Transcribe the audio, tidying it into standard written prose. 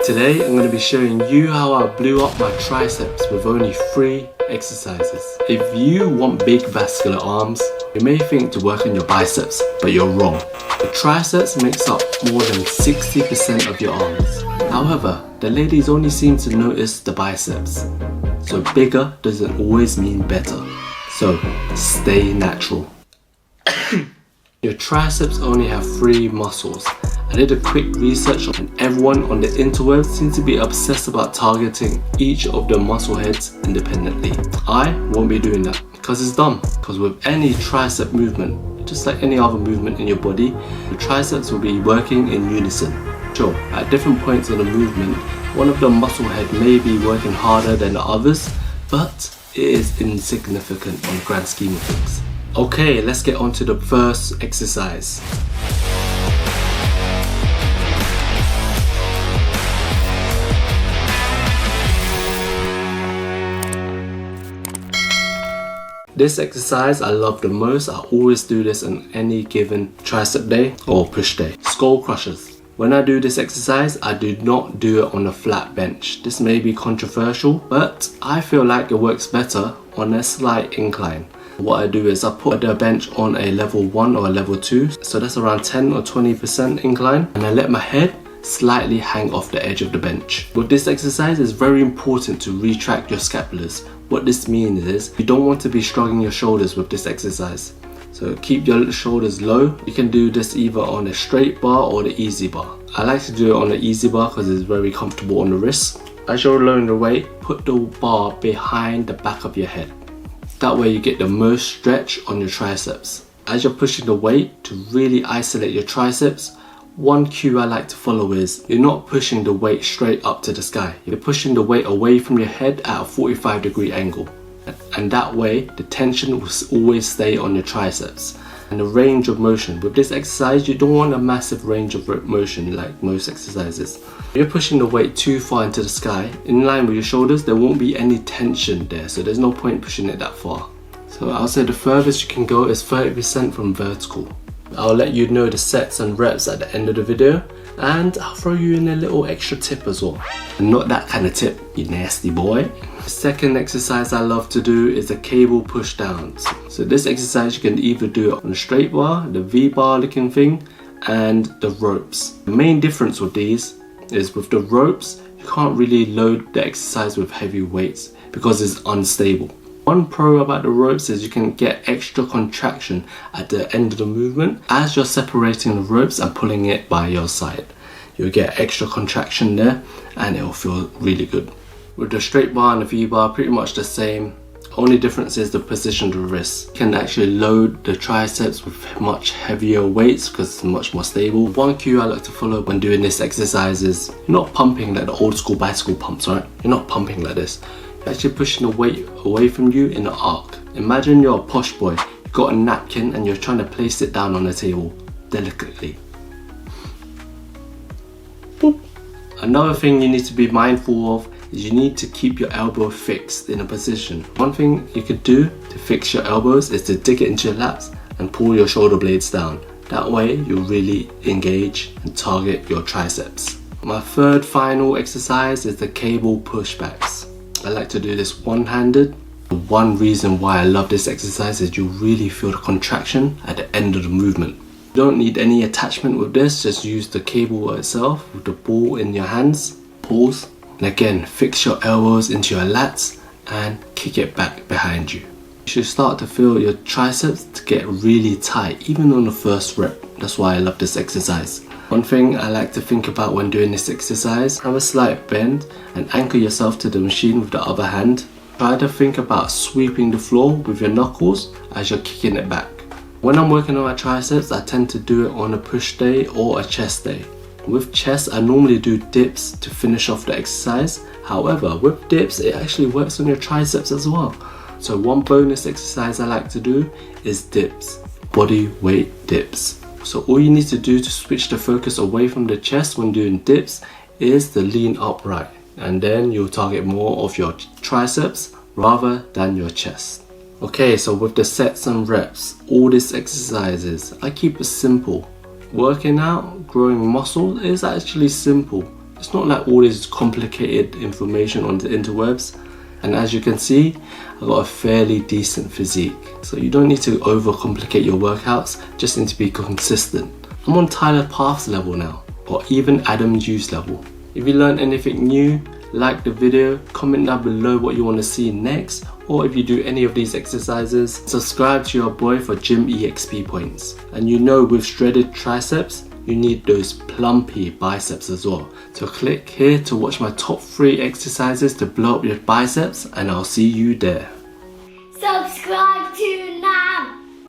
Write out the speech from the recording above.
Today I'm going to be showing you how I blew up my triceps with only 3 exercises. If you want big vascular arms, you may think to work on your biceps, but you're wrong. The triceps makes up more than 60% of your arms. However, the ladies only seem to notice the biceps. So bigger doesn't always mean better. So stay natural. Your triceps only have 3 muscles. I did a quick research and everyone on the interwebs seems to be obsessed about targeting each of the muscle heads independently. I won't be doing that because it's dumb. Because with any tricep movement, just like any other movement in your body, the triceps will be working in unison. Sure, at different points in the movement, one of the muscle head may be working harder than the others, but it is insignificant on the grand scheme of things. Okay, let's get on to the first exercise. This exercise I love the most. I always do this on any given tricep day or push day. Skull crushers. When I do this exercise, I do not do it on a flat bench. This may be controversial, but I feel like it works better on a slight incline. What I do is I put the bench on a level 1 or a level 2, so that's around 10 or 20% incline, and I let my head slightly hang off the edge of the bench. With this exercise, it's very important to retract your scapulars. What this means is you don't want to be shrugging your shoulders with this exercise. So keep your shoulders low. You can do this either on a straight bar or the easy bar. I like to do it on the easy bar because it's very comfortable on the wrist. As you're lowering the weight, put the bar behind the back of your head. That way you get the most stretch on your triceps. As you're pushing the weight to really isolate your triceps, one cue I like to follow is you're not pushing the weight straight up to the sky. You're pushing the weight away from your head at a 45-degree angle. And that way, the tension will always stay on your triceps. And the range of motion. With this exercise, you don't want a massive range of motion like most exercises. If you're pushing the weight too far into the sky, in line with your shoulders, there won't be any tension there. So there's no point pushing it that far. So I'll say the furthest you can go is 30% from vertical. I'll let you know the sets and reps at the end of the video, and I'll throw you in a little extra tip as well. And not that kind of tip, you nasty boy. The second exercise I love to do is the cable push downs. So this exercise you can either do it on a straight bar, the V-bar looking thing, and the ropes. The main difference with these is with the ropes, you can't really load the exercise with heavy weights because it's unstable. One pro about the ropes is you can get extra contraction at the end of the movement as you're separating the ropes and pulling it by your side. You'll get extra contraction there and it'll feel really good. With the straight bar and the V bar, pretty much the same. Only difference is the position of the wrist. You can actually load the triceps with much heavier weights because it's much more stable. One cue I like to follow when doing this exercise is you're not pumping like the old school bicycle pumps, right? You're not pumping like this. Actually pushing the weight away from you in an arc. Imagine you're a posh boy, you've got a napkin and you're trying to place it down on the table delicately. Boop. Another thing you need to be mindful of is you need to keep your elbow fixed in a position. One thing you could do to fix your elbows is to dig it into your laps and pull your shoulder blades down. That way you'll really engage and target your triceps. My third final exercise is the cable pushbacks. I like to do this one-handed. One reason why I love this exercise is you really feel the contraction at the end of the movement. You don't need any attachment with this, just use the cable itself with the ball in your hands. Pause. And again, fix your elbows into your lats and kick it back behind you. You should start to feel your triceps to get really tight, even on the first rep. That's why I love this exercise. One thing I like to think about when doing this exercise, have a slight bend and anchor yourself to the machine with the other hand. Try to think about sweeping the floor with your knuckles as you're kicking it back. When I'm working on my triceps, I tend to do it on a push day or a chest day. With chest, I normally do dips to finish off the exercise. However, with dips, it actually works on your triceps as well. So one bonus exercise I like to do is dips, body weight dips. So all you need to do to switch the focus away from the chest when doing dips is to lean upright, and then you'll target more of your triceps rather than your chest. Okay, so with the sets and reps, all these exercises, I keep it simple. Working out, growing muscle is actually simple. It's not like all this complicated information on the interwebs. And as you can see, I got a fairly decent physique. So you don't need to overcomplicate your workouts, just need to be consistent. I'm on Tyler Path's level now, or even Adam Juice level. If you learned anything new, like the video, comment down below what you want to see next, or if you do any of these exercises, subscribe to your boy for gym EXP points. And you know, with shredded triceps, you need those plumpy biceps as well. So click here to watch my top 3 exercises to blow up your biceps, and I'll see you there.